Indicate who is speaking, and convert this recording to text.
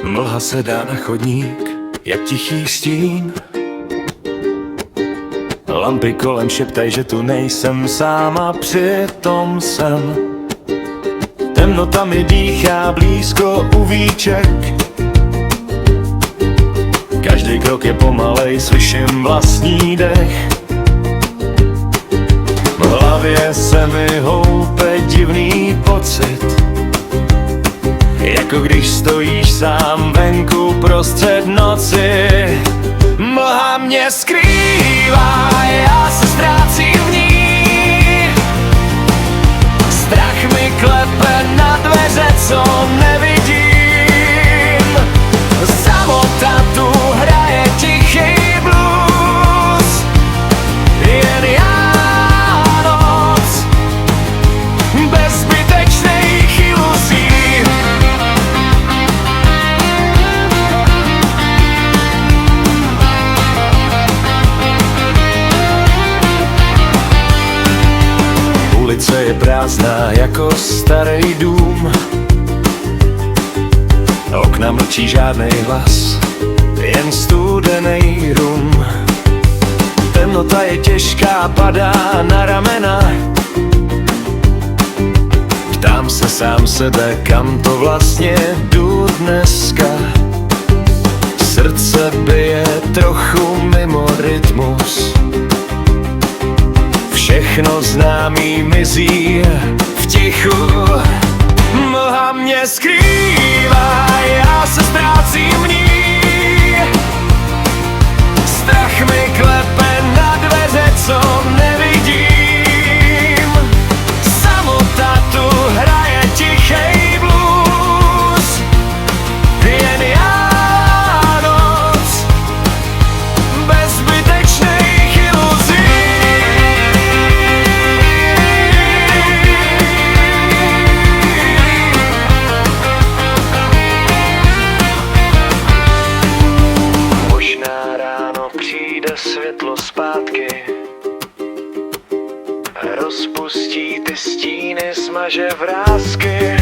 Speaker 1: Mlha se dá na chodník, jak tichý stín. Lampy kolem šeptaj, že tu nejsem sám a přitom jsem. Temnota mi dýchá blízko u víček. Každý krok je pomalej, slyším vlastní dech. V hlavě se mi houpe divný pocit, jako když stojíš sám venku prostřed noci. Mlha mě skrývá, já se ztrácím v ní. Strach mi klepe na dveře, co nevidím. Samota tu hraje tichý blues. Jen já noc bez zbytečných iluzí. Ulice je prázdná jako starý dům. Okna mlčí, žádnej hlas, jen studený rum. Temnota je těžká, padá na ramena. Ptám se sám sebe, kam to vlastně jdu dneska. Srdce bije trochu mimo rytmus. Všechno známý mizí v tichu. Mlha mě skrývá, já se ztrácím v ní. Strach mi klepe na dveře, co nevidím. Samota tu hraje tichý blues. Jen já noc bez zbytečných iluzí. Přijde světlo zpátky, rozpustí ty stíny, smaže vrásky.